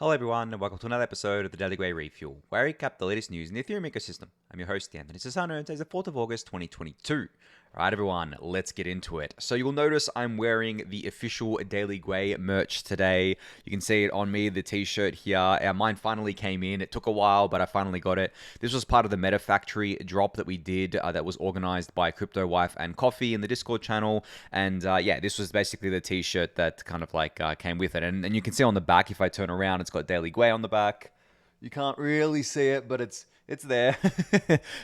Hello everyone, and welcome to another episode of the Daily Gwei Refuel, where I recap the latest news in the Ethereum ecosystem. I'm your host, Anthony Sassano, and today's the 4th of August, 2022. Alright everyone, let's get into it. So you'll notice I'm wearing the official Daily Gwei merch today. You can see it on me, the t-shirt here. Mine finally came in. It took a while, but I finally got it. This was part of the Meta Factory drop that we did that was organized by Crypto Wife and Coffee in the Discord channel. And yeah, this was basically the t-shirt that kind of like came with it. And you can see on the back, if I turn around, it's got Daily Gwei on the back. You can't really see it, but it's there.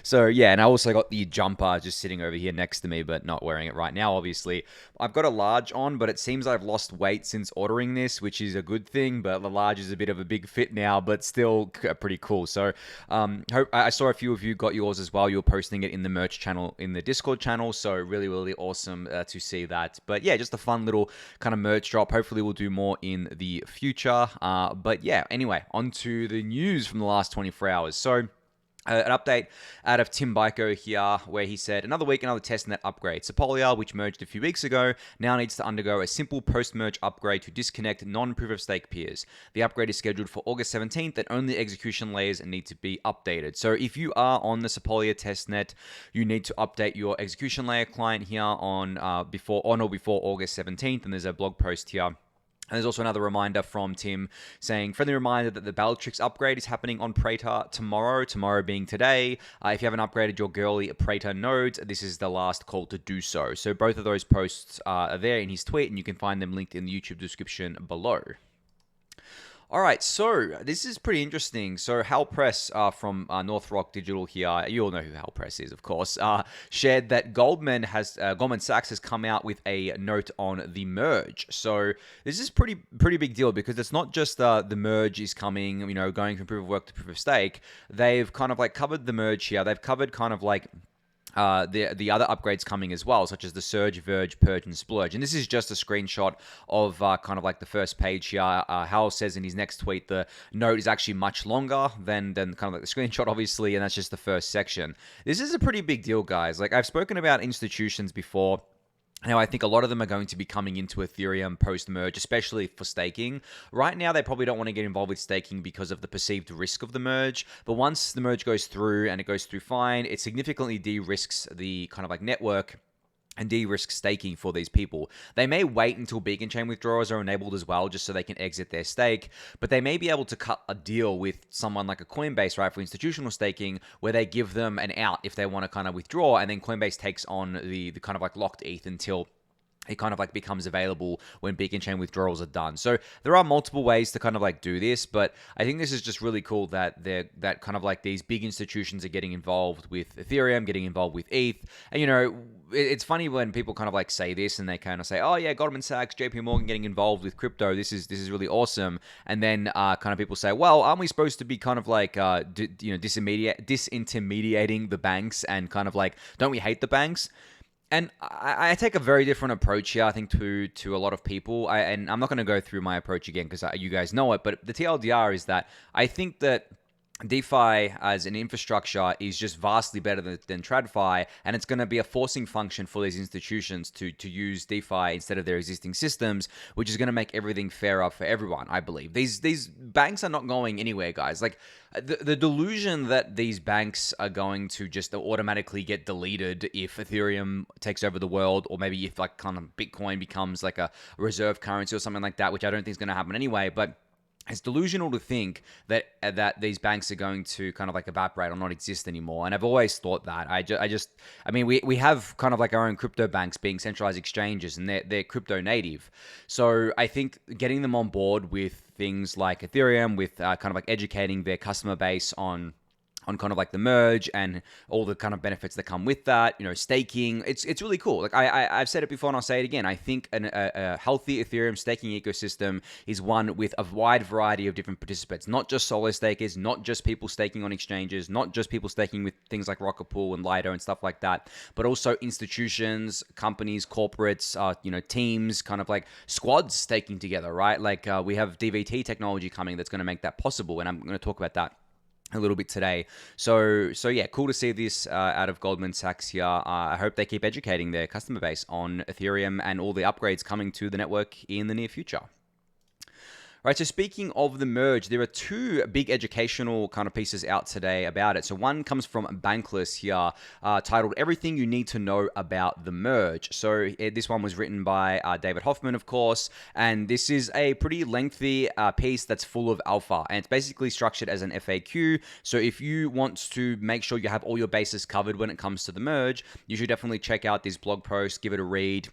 So yeah, and I also got the jumper just sitting over here next to me, but not wearing it right now, obviously. I've got a large on, but it seems I've lost weight since ordering this, which is a good thing, but the large is a bit of a big fit now, but still pretty cool. So I saw a few of you got yours as well. You were posting it in the merch channel, in the Discord channel, so really, really awesome to see that. But yeah, just a fun little kind of merch drop. Hopefully we'll do more in the future. But yeah, anyway, on to the news from the last 24 hours. So an update out of Tim Byko here, where he said, another week, another testnet upgrade. Sepolia, which merged a few weeks ago, now needs to undergo a simple post-merge upgrade to disconnect non-proof-of-stake peers. The upgrade is scheduled for August 17th, and only execution layers need to be updated. So if you are on the Sepolia testnet, you need to update your execution layer client here on or before August 17th, and there's a blog post here. And there's also another reminder from Tim saying, friendly reminder that the Bellatrix upgrade is happening on Praetor tomorrow being today. If you haven't upgraded your girly Praetor nodes, this is the last call to do so. So both of those posts are there in his tweet, and you can find them linked in the YouTube description below. All right, so this is pretty interesting. So Hal Press from North Rock Digital here, you all know who Hal Press is, of course, shared that Goldman Sachs has come out with a note on the merge. So this is pretty big deal, because it's not just the merge is coming, going from proof of work to proof of stake. They've kind of like covered the merge here. They've covered kind of like the other upgrades coming as well, such as the Surge, Verge, Purge, and Splurge. And this is just a screenshot of kind of like the first page here. Hal says in his next tweet, the note is actually much longer than kind of like the screenshot, obviously, and that's just the first section. This is a pretty big deal, guys. Like, I've spoken about institutions before. Now, I think a lot of them are going to be coming into Ethereum post-merge, especially for staking. Right now, they probably don't want to get involved with staking because of the perceived risk of the merge. But once the merge goes through and it goes through fine, it significantly de-risks the kind of like network and de-risk staking for these people. They may wait until beacon chain withdrawals are enabled as well, just so they can exit their stake, but they may be able to cut a deal with someone like a Coinbase, right, for institutional staking, where they give them an out if they want to kind of withdraw, and then Coinbase takes on the kind of like locked ETH until it kind of like becomes available when beacon chain withdrawals are done. So there are multiple ways to kind of like do this, but I think this is just really cool that that kind of like these big institutions are getting involved with Ethereum, getting involved with ETH. And it's funny when people kind of like say this and they kind of say, oh yeah, Goldman Sachs, JP Morgan getting involved with crypto. This is really awesome. And then kind of people say, well, aren't we supposed to be kind of like disintermediating the banks, and kind of like, don't we hate the banks? And I take a very different approach here, I think, to a lot of people. And I'm not going to go through my approach again because you guys know it. But the TLDR is that I think that DeFi as an infrastructure is just vastly better than TradFi, and it's going to be a forcing function for these institutions to use DeFi instead of their existing systems, which is going to make everything fairer for everyone, I believe. These banks are not going anywhere, guys. Like, the delusion that these banks are going to just automatically get deleted if Ethereum takes over the world, or maybe if like kind of Bitcoin becomes like a reserve currency or something like that, which I don't think is going to happen anyway, but it's delusional to think that these banks are going to kind of like evaporate or not exist anymore. And I've always thought that. I mean, we have kind of like our own crypto banks being centralized exchanges, and they're crypto native. So I think getting them on board with things like Ethereum, with kind of like educating their customer base on kind of like the merge and all the kind of benefits that come with that, staking. It's really cool. Like I've said it before and I'll say it again. I think a healthy Ethereum staking ecosystem is one with a wide variety of different participants, not just solo stakers, not just people staking on exchanges, not just people staking with things like Rocket Pool and Lido and stuff like that, but also institutions, companies, corporates, teams, kind of like squads staking together, right? Like we have DVT technology coming that's going to make that possible, and I'm going to talk about that a little bit today. So yeah, cool to see this out of Goldman Sachs here. I hope they keep educating their customer base on Ethereum and all the upgrades coming to the network in the near future. All right, so speaking of the merge, there are two big educational kind of pieces out today about it. So one comes from Bankless here, titled Everything You Need to Know About the Merge. So this one was written by David Hoffman, of course, and this is a pretty lengthy piece that's full of alpha, and it's basically structured as an FAQ. So if you want to make sure you have all your bases covered when it comes to the merge, you should definitely check out this blog post, give it a read,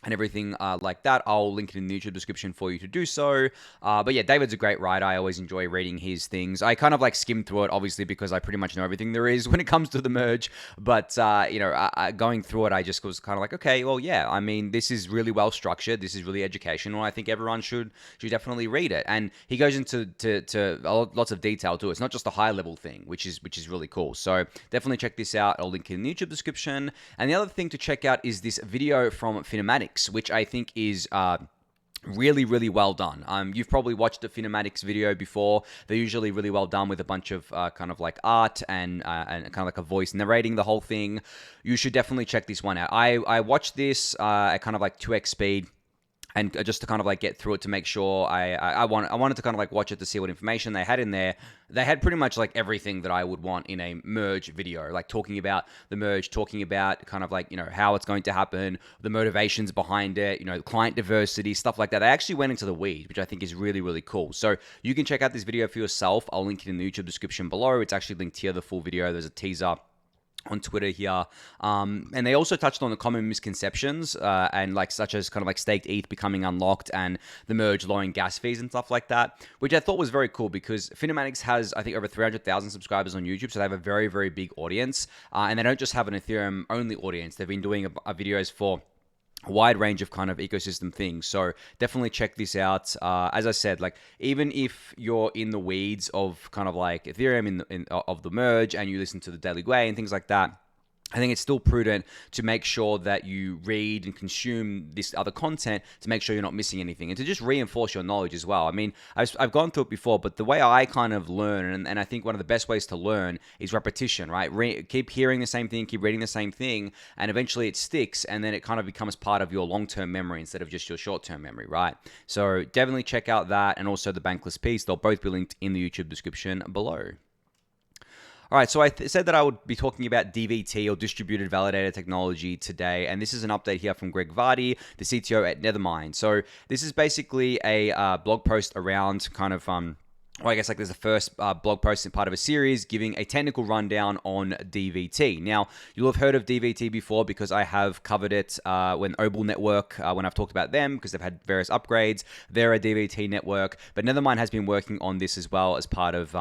and everything like that. I'll link it in the YouTube description for you to do so. But yeah, David's a great writer. I always enjoy reading his things. I kind of like skim through it, obviously, because I pretty much know everything there is when it comes to the merge. But, going through it, I just was kind of like, okay, well, yeah, I mean, this is really well structured. This is really educational. I think everyone should definitely read it. And he goes into lots of detail too. It's not just a high level thing, which is really cool. So definitely check this out. I'll link it in the YouTube description. And the other thing to check out is this video from Finmatics, which I think is really, really well done. You've probably watched a Finmatics video before. They're usually really well done with a bunch of kind of like art and kind of like a voice narrating the whole thing. You should definitely check this one out. I watched this at kind of like 2x speed, and just to kind of like get through it to make sure I wanted to kind of like watch it to see what information they had in there. They had pretty much like everything that I would want in a merge video, like talking about the merge, talking about kind of like, how it's going to happen, the motivations behind it, client diversity, stuff like that. They actually went into the weeds, which I think is really, really cool. So you can check out this video for yourself. I'll link it in the YouTube description below. It's actually linked here, the full video. There's a teaser on Twitter here, and they also touched on the common misconceptions and like such as kind of like staked ETH becoming unlocked and the merge lowering gas fees and stuff like that, which I thought was very cool because Finmatics has, I think, over 300,000 subscribers on YouTube, so they have a very, very big audience, and they don't just have an Ethereum only audience. They've been doing videos for a wide range of kind of ecosystem things. So definitely check this out. As I said, like even if you're in the weeds of kind of like Ethereum of the merge and you listen to the Daily Gwei and things like that, I think it's still prudent to make sure that you read and consume this other content to make sure you're not missing anything and to just reinforce your knowledge as well. I mean, I've gone through it before, but the way I kind of learn, and I think one of the best ways to learn is repetition, right? Keep hearing the same thing, keep reading the same thing, and eventually it sticks, and then it kind of becomes part of your long-term memory instead of just your short-term memory, right? So definitely check out that and also the Bankless piece. They'll both be linked in the YouTube description below. All right, so I said that I would be talking about DVT or Distributed Validator Technology today, and this is an update here from Greg Vardy, the CTO at Nethermind. So this is basically a blog post around kind of I guess like there's the first blog post in part of a series giving a technical rundown on DVT. Now, you'll have heard of DVT before because I have covered it when Obel Network, when I've talked about them, because they've had various upgrades. They're a DVT network, but Nethermind has been working on this as well as part of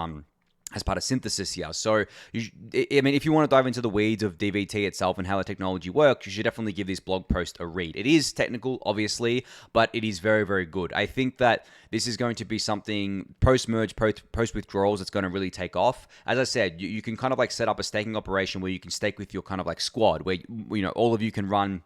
Synthesis here. So, I mean, if you want to dive into the weeds of DVT itself and how the technology works, you should definitely give this blog post a read. It is technical, obviously, but it is very, very good. I think that this is going to be something post-merge, post-withdrawals that's going to really take off. As I said, you can kind of like set up a staking operation where you can stake with your kind of like squad, where, all of you can run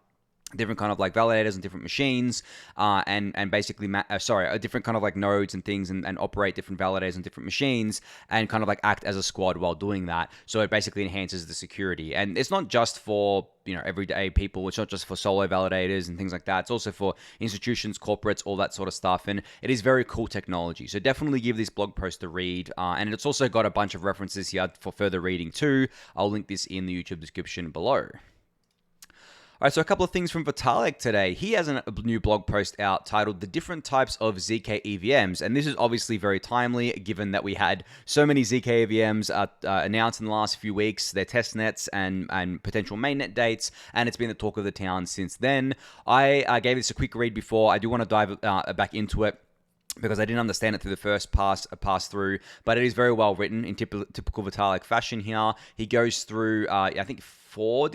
different kind of like validators on different machines, and basically, different kind of like nodes and things, and operate different validators on different machines, and kind of like act as a squad while doing that. So it basically enhances the security, and it's not just for everyday people. It's not just for solo validators and things like that. It's also for institutions, corporates, all that sort of stuff, and it is very cool technology. So definitely give this blog post a read, and it's also got a bunch of references here for further reading too. I'll link this in the YouTube description below. All right, so a couple of things from Vitalik today. He has a new blog post out titled The Different Types of zkEVMs, and this is obviously very timely given that we had so many zkEVMs announced in the last few weeks, their test nets and potential mainnet dates, and it's been the talk of the town since then. I gave this a quick read before. I do want to dive back into it, because I didn't understand it through the first pass through, but it is very well written in typical Vitalik fashion here. He goes through, I think, four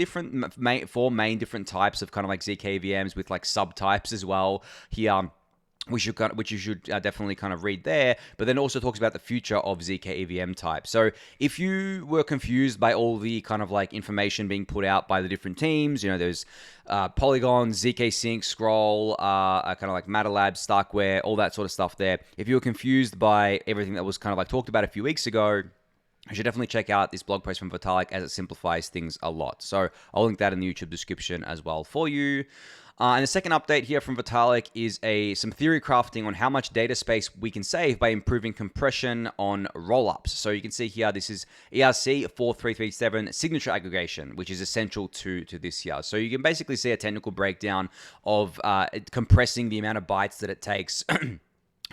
main different types of kind of like zkEVMs with like subtypes as well here, which you should definitely kind of read there, but then also talks about the future of zkEVM type. So if you were confused by all the kind of like information being put out by the different teams, there's Polygon, zkSync, Scroll, kind of like MataLab, Starknet, all that sort of stuff there. If you were confused by everything that was kind of like talked about a few weeks ago, you should definitely check out this blog post from Vitalik, as it simplifies things a lot. So I'll link that in the YouTube description as well for you. And the second update here from Vitalik is some theory crafting on how much data space we can save by improving compression on rollups. So you can see here, this is ERC 4337 signature aggregation, which is essential to this here. So you can basically see a technical breakdown of compressing the amount of bytes that it takes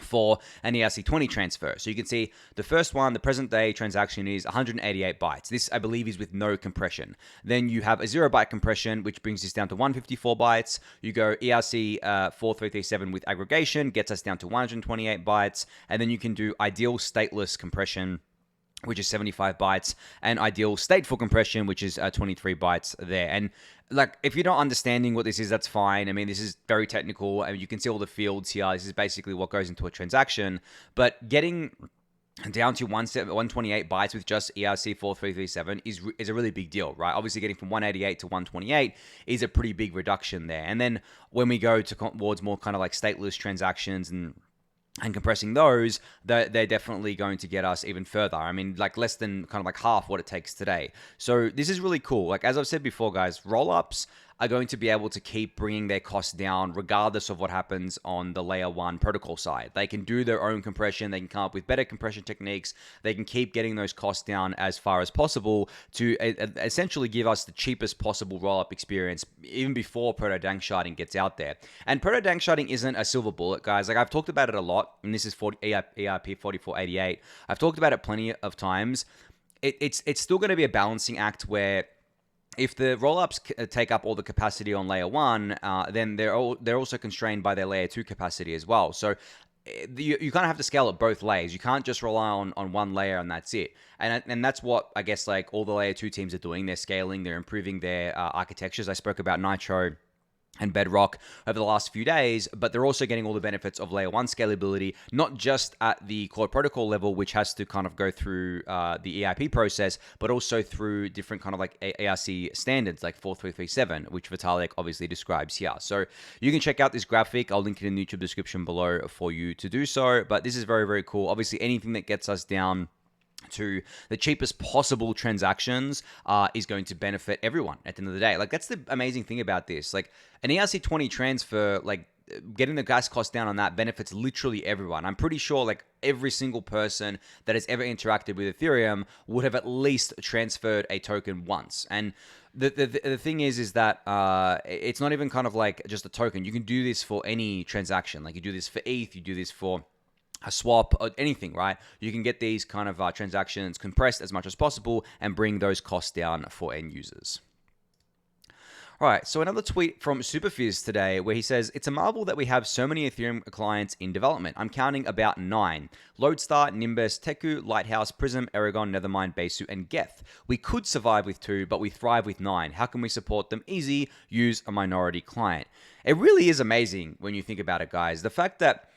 for an ERC20 transfer. So you can see the first one, the present day transaction is 188 bytes. This, I believe, is with no compression. Then you have a 0 byte compression, which brings us down to 154 bytes. You go ERC 4337 with aggregation, gets us down to 128 bytes. And then you can do ideal stateless compression, which is 75 bytes, and ideal stateful compression, which is 23 bytes there. And like, if you're not understanding what this is, that's fine. I mean, this is very technical, and you can see all the fields here. This is basically what goes into a transaction. But getting down to 128 bytes with just ERC 4337 is a really big deal, right? Obviously, getting from 188 to 128 is a pretty big reduction there. And then when we go towards more kind of like stateless transactions and compressing those, they're definitely going to get us even further. I mean, like less than kind of like half what it takes today. So this is really cool. Like, as I've said before, guys, rollups are going to be able to keep bringing their costs down regardless of what happens on the layer 1 protocol side. They can do their own compression. They can come up with better compression techniques. They can keep getting those costs down as far as possible to essentially give us the cheapest possible rollup experience even before proto-danksharding gets out there. And proto-danksharding isn't a silver bullet, guys. Like, I've talked about it a lot, and this is ERP 4488. I've talked about it plenty of times. It's still going to be a balancing act where if the rollups take up all the capacity on layer 1, then they're also constrained by their layer 2 capacity as well. So you kind of have to scale at both layers. You can't just rely on one layer and that's it. And that's what I guess like all the layer 2 teams are doing. They're scaling, they're improving their architectures. I spoke about Nitro and Bedrock over the last few days, but they're also getting all the benefits of layer 1 scalability, not just at the core protocol level, which has to kind of go through the EIP process, but also through different kind of like ARC standards like 4337, which Vitalik obviously describes here. So you can check out this graphic. I'll link it in the YouTube description below for you to do so, but this is very, very cool. Obviously, anything that gets us down to the cheapest possible transactions is going to benefit everyone at the end of the day. Like, that's the amazing thing about this. Like, an ERC20 transfer, like, getting the gas cost down on that benefits literally everyone. I'm pretty sure like every single person that has ever interacted with Ethereum would have at least transferred a token once. And the thing is that it's not even kind of like just a token. You can do this for any transaction. Like, you do this for ETH, you do this for a swap, or anything, right? You can get these kind of transactions compressed as much as possible and bring those costs down for end users. All right, so another tweet from Superphiz today where he says, "It's a marvel that we have so many Ethereum clients in development. I'm counting about 9. Lodestar, Nimbus, Teku, Lighthouse, Prism, Aragon, Nethermind, Besu, and Geth. We could survive with 2, but we thrive with 9. How can we support them? Easy, use a minority client." It really is amazing when you think about it, guys. The fact that,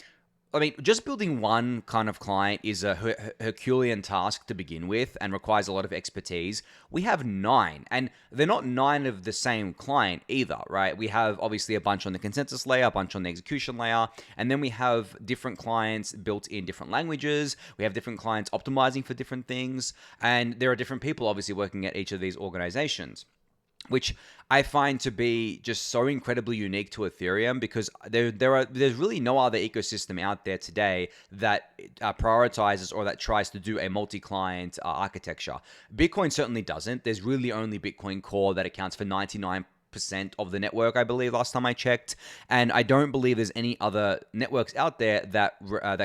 I mean, just building one kind of client is a Herculean task to begin with and requires a lot of expertise. We have 9, and they're not 9 of the same client either, right? We have obviously a bunch on the consensus layer, a bunch on the execution layer, and then we have different clients built in different languages. We have different clients optimizing for different things, and there are different people obviously working at each of these organizations, which I find to be just so incredibly unique to Ethereum, because there's really no other ecosystem out there today that prioritizes or that tries to do a multi-client architecture. Bitcoin certainly doesn't. There's really only Bitcoin Core that accounts for 99% of the network, I believe, last time I checked. And I don't believe there's any other networks out there that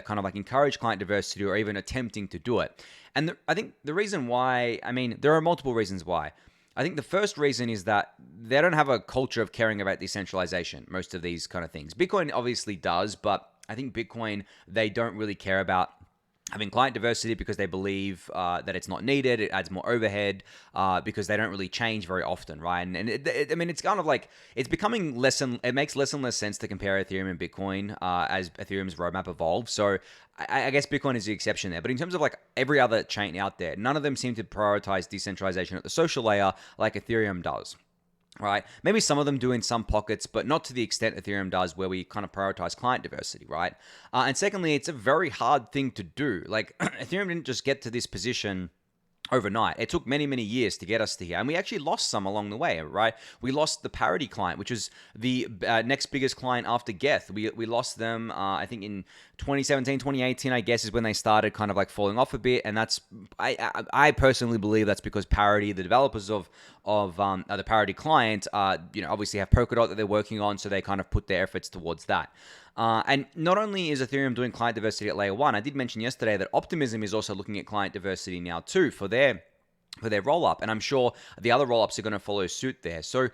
kind of like encourage client diversity or even attempting to do it. And I think the reason why, I mean, there are multiple reasons why. I think the first reason is that they don't have a culture of caring about decentralization, most of these kind of things. Bitcoin obviously does, but I think Bitcoin, they don't really care about having client diversity because they believe that it's not needed. It adds more overhead because they don't really change very often, right? And I mean, it's kind of like, it's becoming it makes less and less sense to compare Ethereum and Bitcoin as Ethereum's roadmap evolves. So I guess Bitcoin is the exception there. But in terms of like every other chain out there, none of them seem to prioritize decentralization at the social layer like Ethereum does. Right? Maybe some of them do in some pockets, but not to the extent Ethereum does, where we kind of prioritize client diversity, right? And secondly, it's a very hard thing to do. Like, Ethereum didn't just get to this position overnight. It took many, many years to get us to here. And we actually lost some along the way, right? We lost the Parity client, which was the next biggest client after Geth. We lost them, I think in 2017, 2018, I guess, is when they started kind of like falling off a bit. And that's, I personally believe that's because Parity, the developers of the Parity client, obviously have Polkadot that they're working on. So they kind of put their efforts towards that. And not only is Ethereum doing client diversity at layer 1, I did mention yesterday that Optimism is also looking at client diversity now too for their rollup, and I'm sure the other rollups are going to follow suit there. So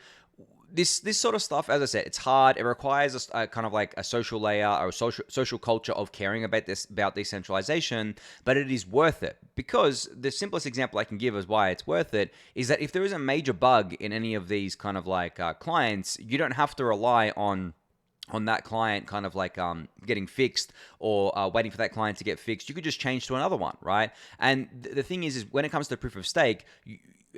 this sort of stuff, as I said, it's hard. It requires a kind of like a social layer or a social culture of caring about decentralization, but it is worth it, because the simplest example I can give as why it's worth it is that if there is a major bug in any of these kind of like clients, you don't have to rely on that client kind of like getting fixed or waiting for that client to get fixed. You could just change to another one, right? And the thing is when it comes to proof of stake,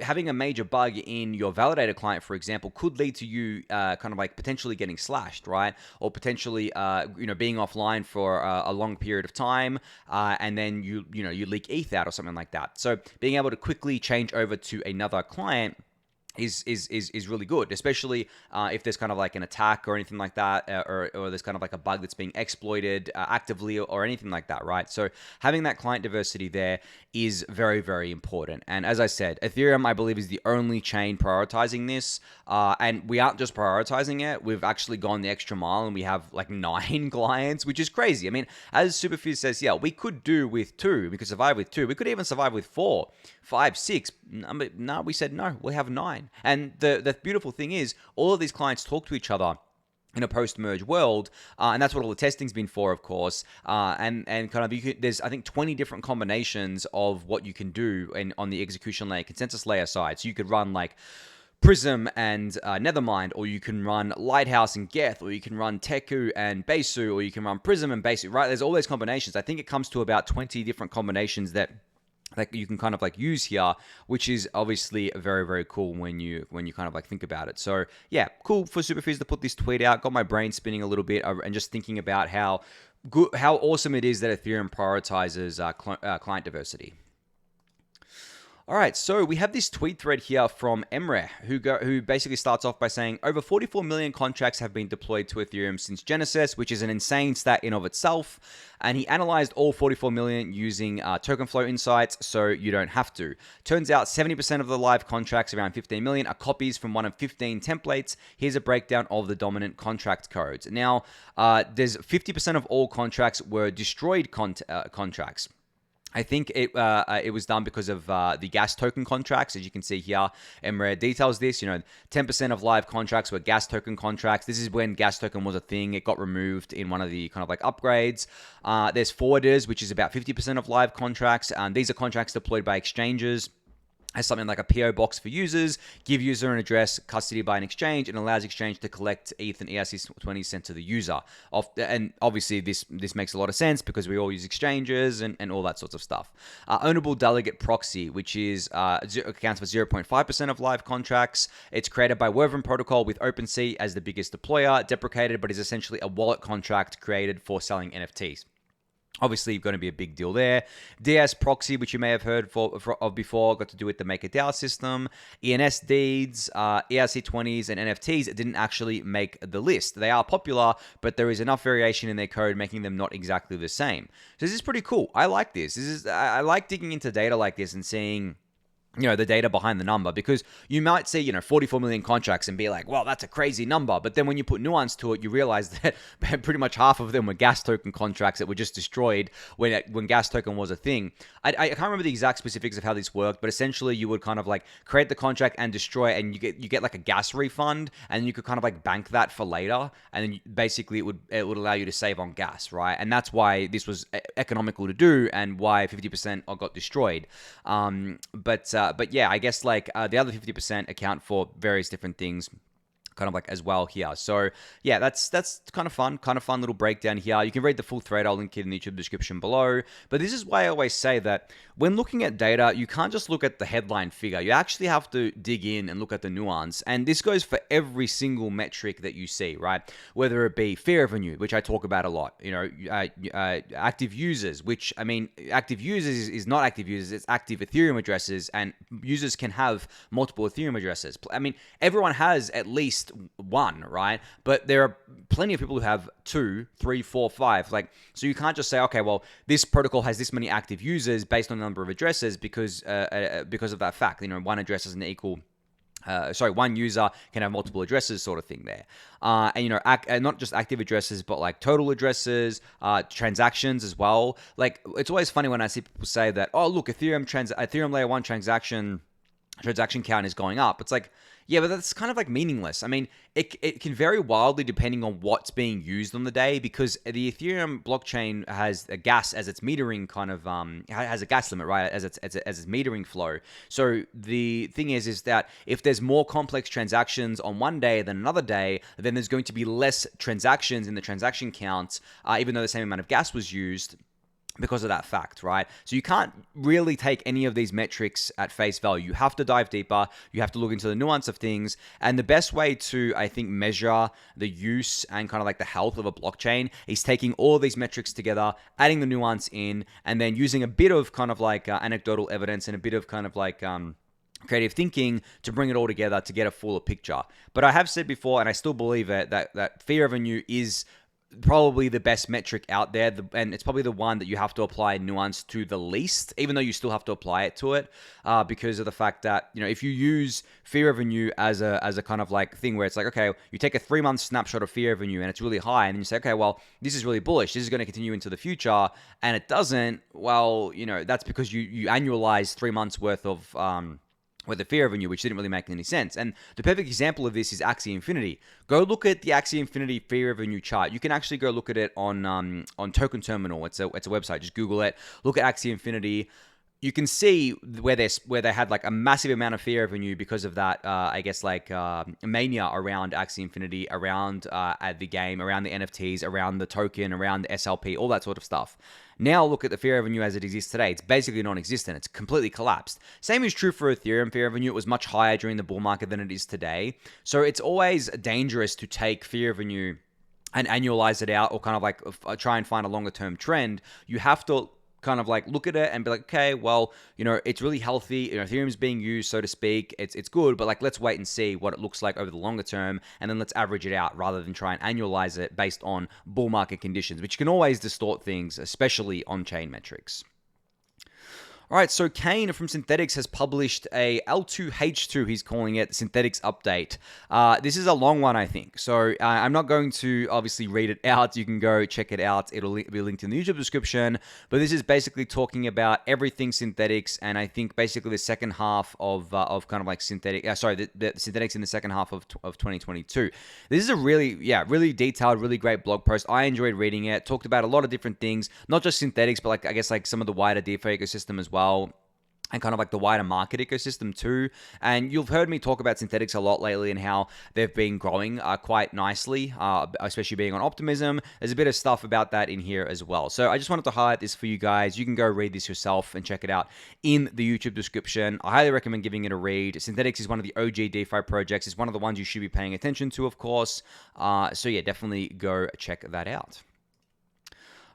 having a major bug in your validator client, for example, could lead to you kind of like potentially getting slashed, right? Or potentially being offline for a long period of time, and then you leak ETH out or something like that. So being able to quickly change over to another client is really good, especially if there's kind of like an attack or anything like that, or there's kind of like a bug that's being exploited actively or anything like that, right? So having that client diversity there is very, very important. And as I said, Ethereum, I believe, is the only chain prioritizing this, and we aren't just prioritizing it, we've actually gone the extra mile, and we have like 9 clients, which is crazy. I mean, as Superphiz says, yeah, we could do with 2, we could survive with 2, we could even survive with 4, 5, 6. No, we said no, we have 9. And the beautiful thing is, all of these clients talk to each other in a post-merge world, and that's what all the testing's been for, of course. And kind of there's I think 20 different combinations of what you can do on the execution layer, consensus layer side. So you could run like Prism and Nethermind, or you can run Lighthouse and Geth, or you can run Teku and Besu, or you can run Prism and Besu. Right? There's all those combinations. I think it comes to about 20 different combinations that you can kind of like use here, which is obviously very, very cool when you kind of like think about it. So yeah, cool for Superphiz to put this tweet out. Got my brain spinning a little bit and just thinking about how awesome it is that Ethereum prioritizes client diversity. All right, so we have this tweet thread here from Emre, who basically starts off by saying, over 44 million contracts have been deployed to Ethereum since Genesis, which is an insane stat in of itself. And he analyzed all 44 million using token flow insights, so you don't have to. Turns out 70% of the live contracts, around 15 million, are copies from one of 15 templates. Here's a breakdown of the dominant contract codes. Now, there's 50% of all contracts were destroyed contracts. I think it was done because of the gas token contracts. As you can see here, Emre details this. 10% of live contracts were gas token contracts. This is when gas token was a thing. It got removed in one of the kind of like upgrades. There's forwarders, which is about 50% of live contracts. These are contracts deployed by exchanges as something like a PO box for users, give user an address, custody by an exchange, and allows exchange to collect ETH and ERC20 sent to the user. And obviously, this makes a lot of sense because we all use exchanges and all that sorts of stuff. Ownable delegate proxy, which accounts for 0.5% of live contracts. It's created by Woven Protocol with OpenSea as the biggest deployer, deprecated, but is essentially a wallet contract created for selling NFTs. Obviously, going to be a big deal there. DS proxy, which you may have heard of before, got to do with the MakerDAO system. ENS deeds, ERC20s, and NFTs didn't actually make the list. They are popular, but there is enough variation in their code making them not exactly the same. So this is pretty cool. I like this. I like digging into data like this and seeing the data behind the number, because you might see, 44 million contracts and be like, well, that's a crazy number. But then when you put nuance to it, you realize that pretty much half of them were gas token contracts that were just destroyed when gas token was a thing. I can't remember the exact specifics of how this worked, but essentially you would kind of like create the contract and destroy it, and you get like a gas refund, and you could kind of like bank that for later. And then basically it would allow you to save on gas, right? And that's why this was economical to do and why 50% got destroyed. But yeah, I guess like the other 50% account for various different things. kind of like as well here. So yeah, that's kind of fun little breakdown here. You can read the full thread. I'll link it in the YouTube description below. But this is why I always say that when looking at data, you can't just look at the headline figure. You actually have to dig in and look at the nuance. And this goes for every single metric that you see, right? Whether it be fee revenue, which I talk about a lot, active users, which I mean, active users is not active users, it's active Ethereum addresses, and users can have multiple Ethereum addresses. I mean, everyone has at least one, right? But there are plenty of people who have 2, 3, 4, 5. Like, so you can't just say, okay, well, this protocol has this many active users based on the number of addresses because of that fact. One address doesn't equal. One user can have multiple addresses, sort of thing there. And not just active addresses, but like total addresses, transactions as well. Like, it's always funny when I see people say that, oh, look, Ethereum layer 1 transaction count is going up. It's like, yeah, but that's kind of like meaningless. I mean, it can vary wildly depending on what's being used on the day, because the Ethereum blockchain has a gas as its metering kind of has a gas limit, right, as its metering flow. So the thing is that if there's more complex transactions on one day than another day, then there's going to be less transactions in the transaction count, even though the same amount of gas was used, because of that fact, right? So you can't really take any of these metrics at face value. You have to dive deeper. You have to look into the nuance of things. And the best way to, I think, measure the use and kind of like the health of a blockchain is taking all of these metrics together, adding the nuance in, and then using a bit of kind of like anecdotal evidence and a bit of kind of like creative thinking to bring it all together to get a fuller picture. But I have said before, and I still believe it, that fee revenue is probably the best metric out there, and it's probably the one that you have to apply nuance to the least, even though you still have to apply it to it, because of the fact that, if you use fee revenue as a kind of like thing where it's like, okay, you take a 3-month snapshot of fee revenue and it's really high, and then you say, okay, well, this is really bullish, this is going to continue into the future, and it doesn't, well, that's because you annualize 3 months worth of with the fee revenue, which didn't really make any sense. And the perfect example of this is Axie Infinity. Go look at the Axie Infinity fee revenue chart. You can actually go look at it on Token Terminal. It's a website. Just Google it. Look at Axie Infinity. You can see where they had like a massive amount of fee revenue because of that, mania around Axie Infinity, around the game, around the NFTs, around the token, around the SLP, all that sort of stuff. Now look at the fee revenue as it exists today. It's basically non-existent. It's completely collapsed. Same is true for Ethereum fee revenue. It was much higher during the bull market than it is today. So it's always dangerous to take fee revenue and annualize it out, or kind of like try and find a longer term trend. You have to kind of like look at it and be like, okay, well, it's really healthy. Ethereum's being used, so to speak. It's good, but like, let's wait and see what it looks like over the longer term, and then let's average it out rather than try and annualize it based on bull market conditions, which can always distort things, especially on-chain metrics. All right, so Kane from Synthetix has published a L2H2, he's calling it, Synthetix update. This is a long one, I think. So I'm not going to obviously read it out. You can go check it out. It'll be linked in the YouTube description. But this is basically talking about everything Synthetix, and I think basically the second half of kind of like Synthetix, the Synthetix in the second half of 2022. This is a really detailed, really great blog post. I enjoyed reading it. Talked about a lot of different things, not just Synthetix, but like, I guess like some of the wider DeFi ecosystem as well, and kind of like the wider market ecosystem too. And you've heard me talk about Synthetix a lot lately and how they've been growing quite nicely, especially being on Optimism. There's a bit of stuff about that in here as well. So I just wanted to highlight this for you guys. You can go read this yourself and check it out in the YouTube description. I highly recommend giving it a read. Synthetix is one of the OG DeFi projects. It's one of the ones you should be paying attention to, of course. So yeah, definitely go check that out.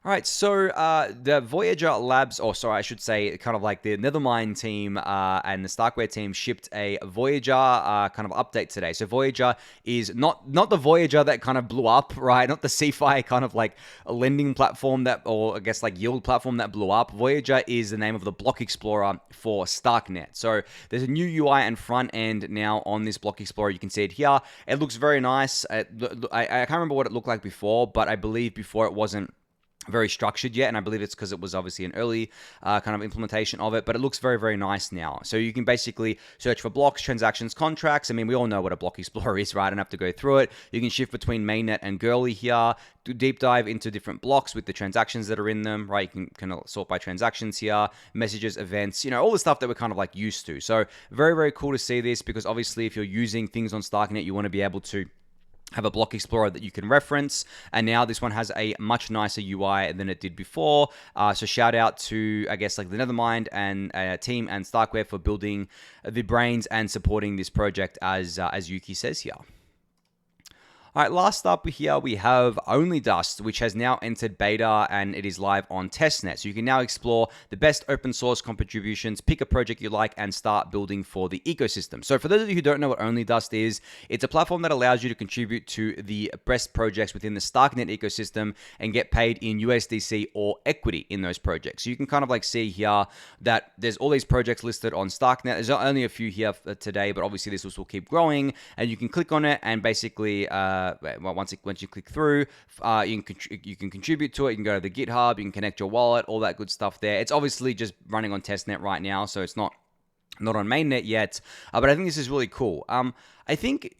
All right, so the Voyager Labs, or sorry, I should say kind of like the Nethermind team and the Starknet team shipped a Voyager kind of update today. So Voyager is not the Voyager that kind of blew up, right? Not the CeFi kind of like a lending platform that, or I guess like yield platform that blew up. Voyager is the name of the block explorer for Starknet. So there's a new UI and front end now on this block explorer. You can see it here. It looks very nice. I can't remember what it looked like before, but I believe before it wasn't very structured yet, and I believe it's because it was obviously an early kind of implementation of it, but it looks very, very nice now. So you can basically search for blocks, transactions, contracts. I mean, we all know what a block explorer is, right? I don't have to go through it. You can shift between mainnet and girly here, do deep dive into different blocks with the transactions that are in them, right? You can kind of sort by transactions here, messages, events, all the stuff that we're kind of like used to. So very, very cool to see this, because obviously if you're using things on Starknet, you want to be able to have a block explorer that you can reference, and now this one has a much nicer UI than it did before. So shout out to, I guess, like the Nethermind and team and Starkware for building the brains and supporting this project, as Yuki says here. All right, last up here we have OnlyDust, which has now entered beta and it is live on testnet. So you can now explore the best open source contributions, pick a project you like, and start building for the ecosystem. So for those of you who don't know what OnlyDust is, it's a platform that allows you to contribute to the best projects within the Starknet ecosystem and get paid in USDC or equity in those projects. So you can kind of like see here that there's all these projects listed on Starknet. There's only a few here today, but obviously this will keep growing, and you can click on it and basically once you click through, you can contribute to it. You can go to the GitHub, you can connect your wallet, all that good stuff there. It's obviously just running on testnet right now, so it's not on mainnet yet, but I think this is really cool. I think,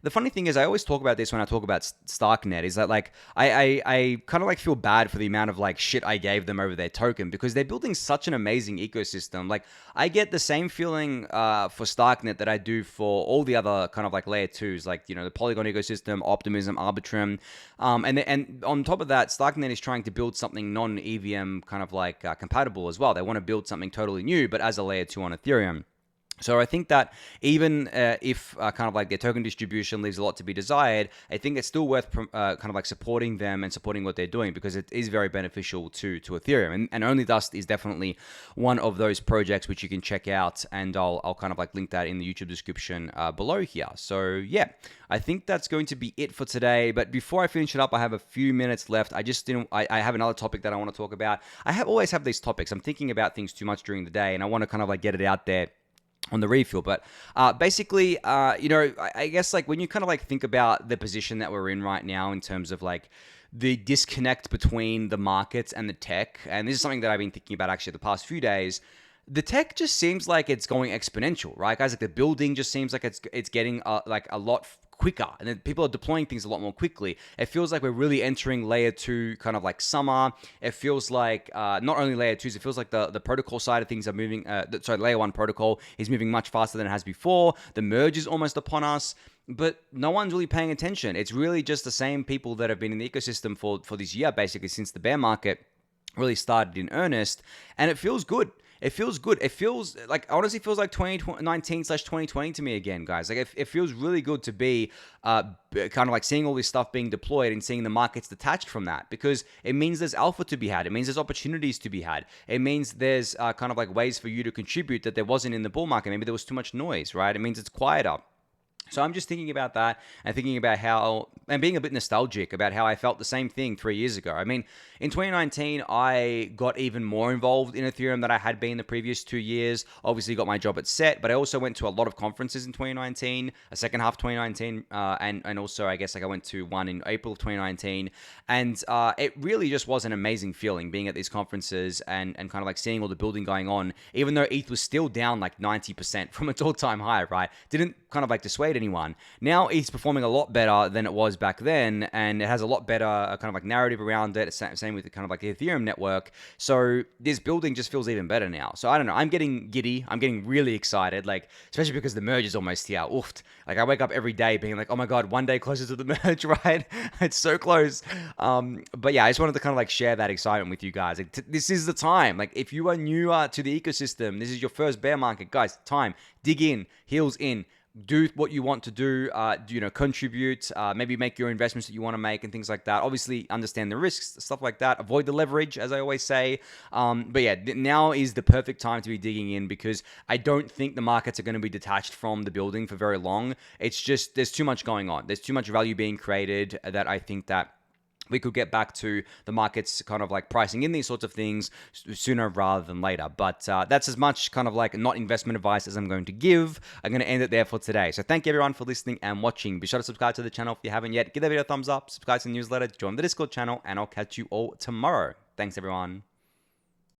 the funny thing is, I always talk about this when I talk about Starknet, is that like I kind of like feel bad for the amount of like shit I gave them over their token, because they're building such an amazing ecosystem. Like I get the same feeling for Starknet that I do for all the other kind of like layer 2s, like the Polygon ecosystem, Optimism, Arbitrum, and on top of that, Starknet is trying to build something non-EVM kind of like compatible as well. They want to build something totally new, but as a layer 2 on Ethereum. So I think that even if kind of like their token distribution leaves a lot to be desired, I think it's still worth kind of like supporting them and supporting what they're doing, because it is very beneficial to Ethereum. And OnlyDust is definitely one of those projects which you can check out, and I'll kind of like link that in the YouTube description below here. So yeah, I think that's going to be it for today. But before I finish it up, I have a few minutes left. I have another topic that I want to talk about. Always have these topics. I'm thinking about things too much during the day, and I want to kind of like get it out there on the refuel. But basically, I guess like when you kind of like think about the position that we're in right now in terms of like the disconnect between the markets and the tech, and this is something that I've been thinking about actually the past few days, the tech just seems like it's going exponential, right, guys? Like the building just seems like it's getting like a lot quicker, and then people are deploying things a lot more quickly. It feels like we're really entering layer 2 kind of like summer. It feels like not only layer 2s, it feels like the protocol side of things are moving, layer 1 protocol is moving much faster than it has before. The merge is almost upon us, but no one's really paying attention. It's really just the same people that have been in the ecosystem for this year, basically since the bear market really started in earnest, and it feels good. It feels good. It feels like, honestly, feels like 2019/2020 to me again, guys. Like it feels really good to be kind of like seeing all this stuff being deployed and seeing the markets detached from that, because it means there's alpha to be had. It means there's opportunities to be had. It means there's kind of like ways for you to contribute that there wasn't in the bull market. Maybe there was too much noise, right? It means it's quieter. So I'm just thinking about that and thinking about how, and being a bit nostalgic about how I felt the same thing 3 years ago. I mean, in 2019, I got even more involved in Ethereum than I had been the previous 2 years. Obviously got my job at Set, but I also went to a lot of conferences in 2019, a second half 2019, and also I guess like I went to one in April of 2019. And it really just was an amazing feeling being at these conferences and kind of like seeing all the building going on, even though ETH was still down like 90% from its all-time high, right? Didn't kind of like dissuade anyone. Now ETH's performing a lot better than it was back then, and it has a lot better kind of like narrative around it. Same with the kind of like the Ethereum network. So this building just feels even better now. So I don't know. I'm getting giddy. I'm getting really excited, like especially because the merge is almost here. Oofed. Like I wake up every day being like, oh my god, one day closer to the merge, right? It's so close. But yeah, I just wanted to kind of like share that excitement with you guys. Like this is the time. Like if you are new to the ecosystem, this is your first bear market, guys. Time. Dig in. Heels in. Do what you want to do, contribute, maybe make your investments that you want to make and things like that. Obviously, understand the risks, stuff like that. Avoid the leverage, as I always say. But yeah, now is the perfect time to be digging in, because I don't think the markets are going to be detached from the building for very long. It's just, there's too much going on. There's too much value being created that I think that we could get back to the markets kind of like pricing in these sorts of things sooner rather than later. But that's as much kind of like not investment advice as I'm going to give. I'm going to end it there for today. So thank you everyone for listening and watching. Be sure to subscribe to the channel if you haven't yet. Give the video a thumbs up, subscribe to the newsletter, join the Discord channel, and I'll catch you all tomorrow. Thanks everyone.